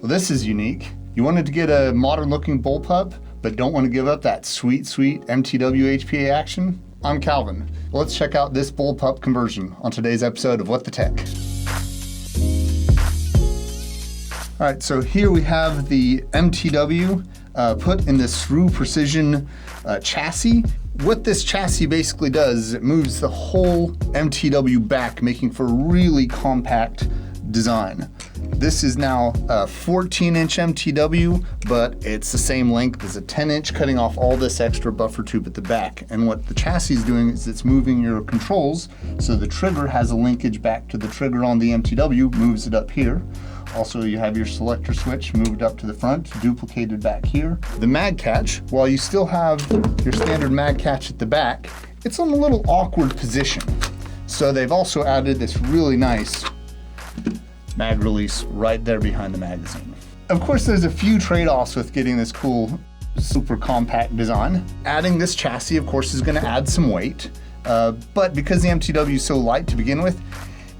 Well, this is unique. You wanted to get a modern looking bullpup, but don't want to give up that sweet, sweet MTW HPA action? I'm Calvin. Let's check out this bullpup conversion on today's episode of What the Tech. All right, so here we have the MTW put in the SRU Precision chassis. What this chassis basically does is it moves the whole MTW back, making for a really compact design. This is now a 14-inch MTW, but it's the same length as a 10-inch, cutting off all this extra buffer tube at the back. And what the chassis is doing is it's moving your controls, so the trigger has a linkage back to the trigger on the MTW, moves it up here. Also, you have your selector switch moved up to the front, duplicated back here. The mag catch, while you still have your standard mag catch at the back, it's in a little awkward position. So they've also added this really nice mag release right there behind the magazine. Of course, there's a few trade-offs with getting this cool, super compact design. Adding this chassis, of course, is gonna add some weight, but because the MTW is so light to begin with,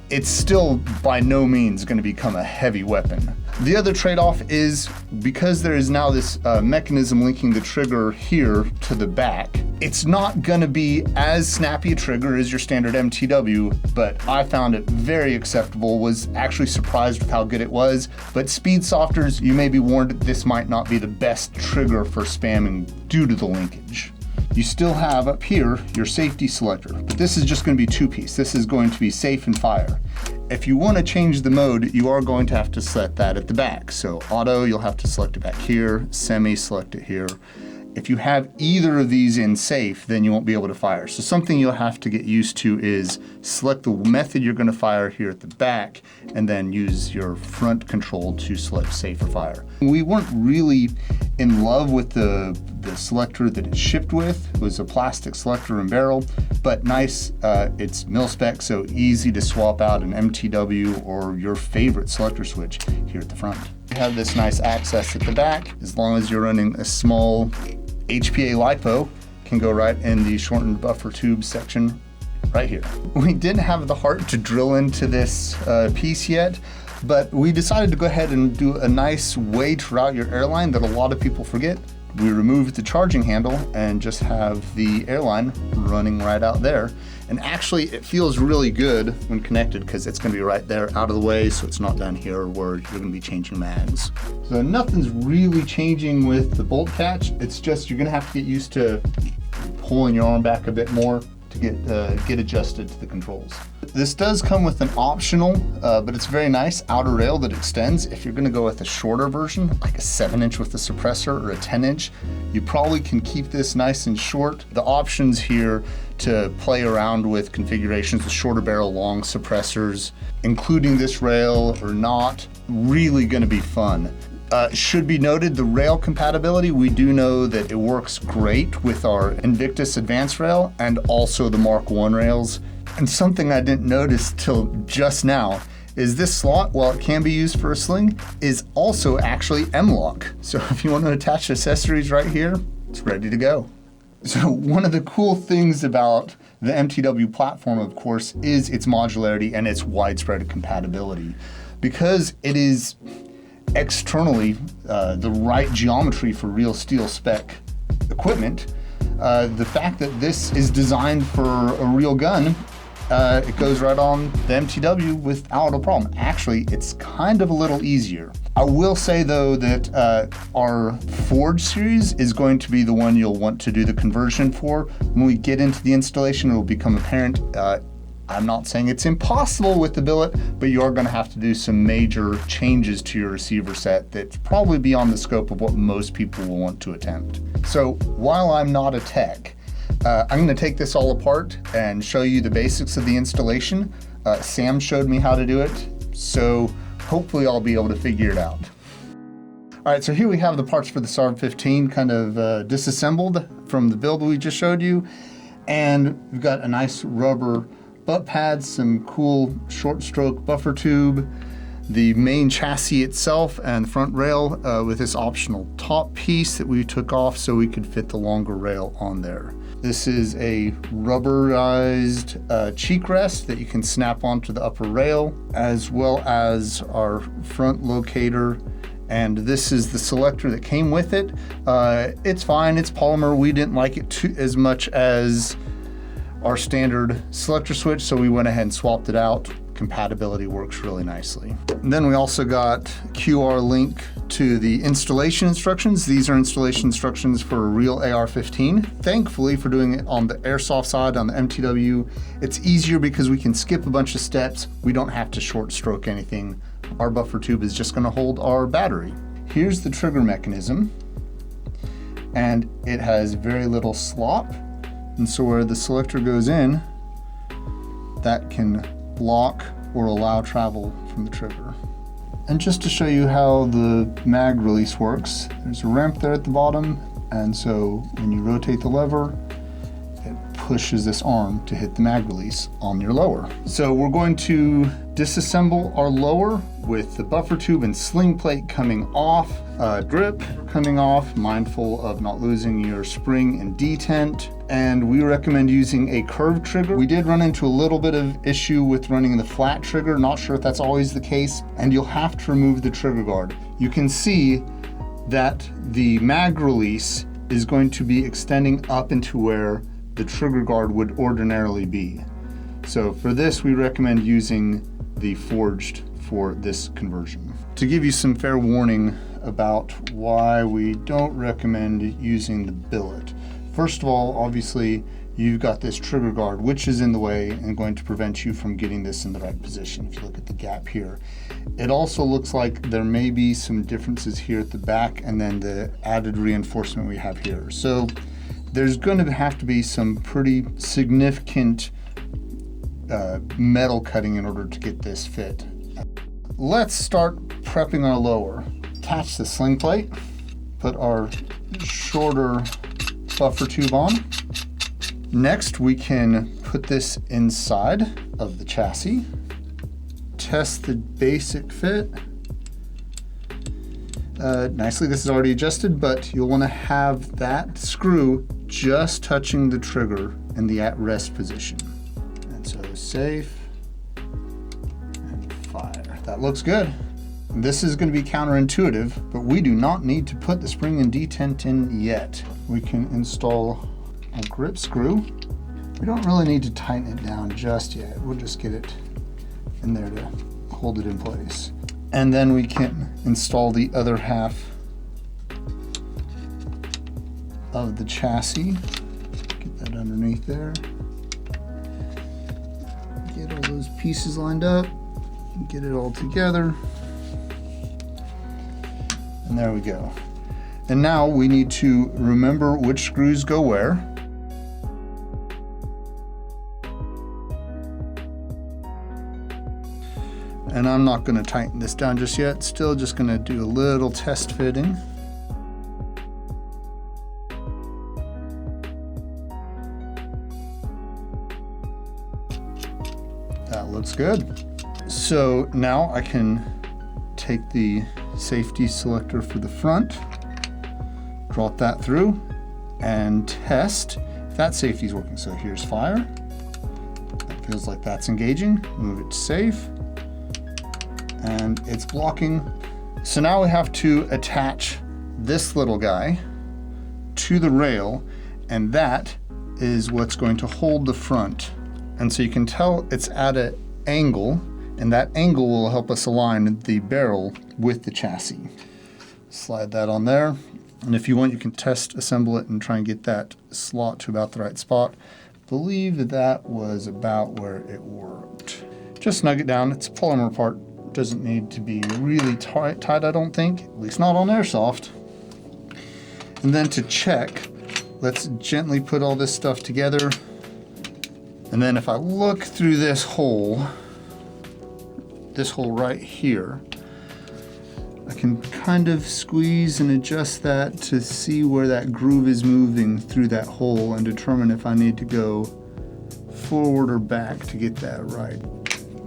it's still by no means going to become a heavy weapon. The other trade-off is because there is now this mechanism linking the trigger here to the back, it's not going to be as snappy a trigger as your standard MTW, but I found it very acceptable, was actually surprised with how good it was. But speed softers, you may be warned that this might not be the best trigger for spamming due to the linkage. You still have up here your safety selector, but this is just going to be two-piece. This is going to be safe and fire. If you want to change the mode, you are going to have to set that at the back. So auto, you'll have to select it back here, semi, select it here. If you have either of these in safe, then you won't be able to fire. So something you'll have to get used to is select the method you're going to fire here at the back, and then use your front control to select safe or fire. We weren't really in love with the selector that it shipped with. It was a plastic selector and barrel, but nice. It's mil-spec, so easy to swap out an MTW or your favorite selector switch here at the front. You have this nice access at the back. As long as you're running a small HPA LiPo, can go right in the shortened buffer tube section right here. We didn't have the heart to drill into this piece yet, but we decided to go ahead and do a nice way to route your airline that a lot of people forget. We removed the charging handle and just have the airline running right out there. And actually it feels really good when connected because it's gonna be right there out of the way, so it's not down here where you're gonna be changing mags. So nothing's really changing with the bolt catch. It's just you're gonna have to get used to pulling your arm back a bit more to get adjusted to the controls. This does come with an optional, but it's very nice, outer rail that extends. If you're gonna go with a shorter version, like a 7-inch with a suppressor or a 10-inch, you probably can keep this nice and short. The options here to play around with configurations with shorter barrel, long suppressors, including this rail or not, really gonna be fun. Should be noted, the rail compatibility, we do know that it works great with our Invictus Advanced rail and also the Mark I rails. And something I didn't notice till just now is this slot, while it can be used for a sling, is also actually M-LOK. So if you want to attach accessories right here, it's ready to go. So one of the cool things about the MTW platform, of course, is its modularity and its widespread compatibility. Because it is externally the right geometry for real steel spec equipment, the fact that this is designed for a real gun, it goes right on the MTW without a problem. Actually, it's kind of a little easier. I will say though that our Forged series is going to be the one you'll want to do the conversion for. When we get into the installation, it will become apparent. I'm not saying it's impossible with the billet, but you are going to have to do some major changes to your receiver set that's probably beyond the scope of what most people will want to attempt. So while I'm not a tech, I'm going to take this all apart and show you the basics of the installation. Sam showed me how to do it, so hopefully I'll be able to figure it out. All right, so here we have the parts for the SARB15 kind of disassembled from the build we just showed you. And we've got a nice rubber butt pads, some cool short stroke buffer tube, the main chassis itself and front rail with this optional top piece that we took off so we could fit the longer rail on there. This is a rubberized cheek rest that you can snap onto the upper rail, as well as our front locator And this is the selector that came with it. It's fine, it's polymer. We didn't like it as much as our standard selector switch, so we went ahead and swapped it out. Compatibility works really nicely. And then we also got QR link to the installation instructions. These are installation instructions for a real AR-15. Thankfully, for doing it on the Airsoft side, on the MTW, it's easier because we can skip a bunch of steps. We don't have to short stroke anything. Our buffer tube is just gonna hold our battery. Here's the trigger mechanism, and it has very little slop. And so where the selector goes in, that can block or allow travel from the trigger. And just to show you how the mag release works, there's a ramp there at the bottom, and so when you rotate the lever, it pushes this arm to hit the mag release on your lower. So we're going to disassemble our lower with the buffer tube and sling plate coming off, grip coming off, mindful of not losing your spring and detent. And we recommend using a curved trigger. We did run into a little bit of issue with running the flat trigger. Not sure if that's always the case, and you'll have to remove the trigger guard. You can see that the mag release is going to be extending up into where the trigger guard would ordinarily be. So for this, we recommend using the Forged for this conversion. To give you some fair warning about why we don't recommend using the billet. First of all, obviously, you've got this trigger guard, which is in the way and going to prevent you from getting this in the right position. If you look at the gap here, it also looks like there may be some differences here at the back and then the added reinforcement we have here. So there's going to have to be some pretty significant metal cutting in order to get this fit. Let's start prepping our lower. Attach the sling plate, put our shorter buffer tube on. Next, we can put this inside of the chassis, test the basic fit. Nicely, this is already adjusted, but you'll want to have that screw just touching the trigger in the at-rest position. And so safe and fire. That looks good. This is going to be counterintuitive, but we do not need to put the spring and detent in yet. We can install a grip screw. We don't really need to tighten it down just yet. We'll just get it in there to hold it in place. And then we can install the other half of the chassis. Get that underneath there. Get all those pieces lined up, get it all together. And there we go. And now we need to remember which screws go where. And I'm not going to tighten this down just yet. Still just going to do a little test fitting. That looks good. So now I can take the safety selector for the front, drop that through, and test if that safety is working. So here's fire. That feels like that's engaging. Move it to safe. And it's blocking. So now we have to attach this little guy to the rail, and that is what's going to hold the front. And so you can tell it's at an angle, and that angle will help us align the barrel with the chassis. Slide that on there. And if you want, you can test assemble it and try and get that slot to about the right spot. Believe that that was about where it worked. Just snug it down. It's a polymer part. Doesn't need to be really tight, I don't think, at least not on Airsoft. And then to check, let's gently put all this stuff together. And then if I look through this hole right here, I can kind of squeeze and adjust that to see where that groove is moving through that hole and determine if I need to go forward or back to get that right.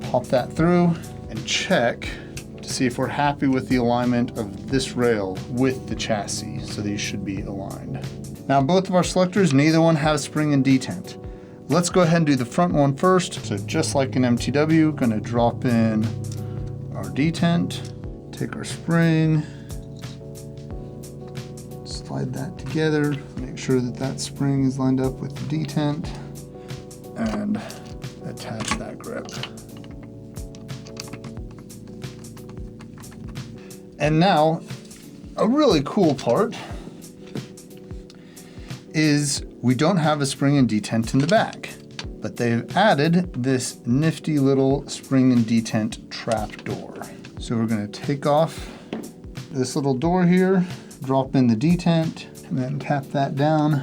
Pop that through and check to see if we're happy with the alignment of this rail with the chassis. So these should be aligned. Now both of our selectors, neither one has spring and detent. Let's go ahead and do the front one first. So just like an MTW, gonna drop in our detent, take our spring, slide that together, make sure that that spring is lined up with the detent, and attach that grip. And now, a really cool part is we don't have a spring and detent in the back, but they've added this nifty little spring and detent trap door. So we're gonna take off this little door here, drop in the detent, and then tap that down.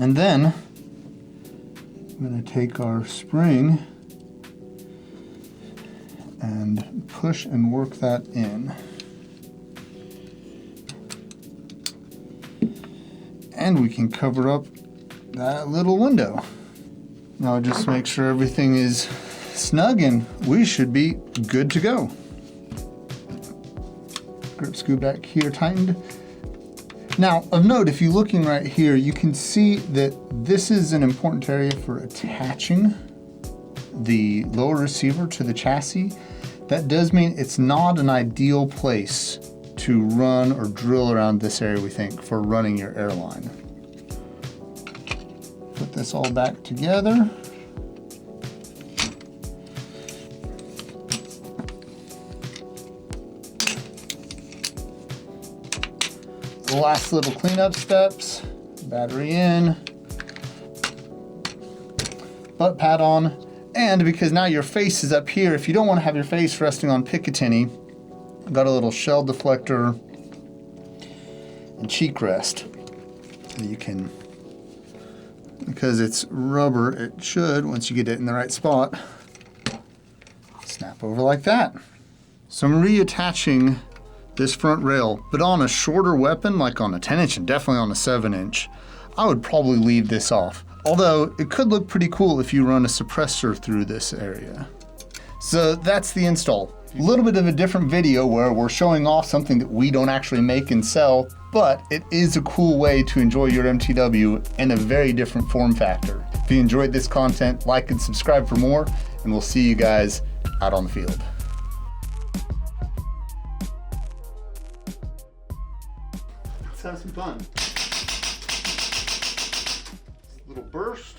And then I'm gonna take our spring and push and work that in. And we can cover up that little window. Now just make sure everything is snug and we should be good to go. Grip screw back here tightened. Now of note, if you're looking right here, you can see that this is an important area for attaching the lower receiver to the chassis. That does mean it's not an ideal place to run or drill around this area, we think, for running your airline. Put this all back together. The last little cleanup steps, battery in, butt pad on, and because now your face is up here, if you don't want to have your face resting on Picatinny, I've got a little shell deflector and cheek rest. So you can, because it's rubber, it should, once you get it in the right spot, snap over like that. So I'm reattaching this front rail, but on a shorter weapon, like on a 10-inch and definitely on a 7-inch, I would probably leave this off. Although it could look pretty cool if you run a suppressor through this area. So that's the install. A little bit of a different video where we're showing off something that we don't actually make and sell, but it is a cool way to enjoy your MTW in a very different form factor. If you enjoyed this content, like and subscribe for more, and we'll see you guys out on the field. Let's have some fun. Little burst.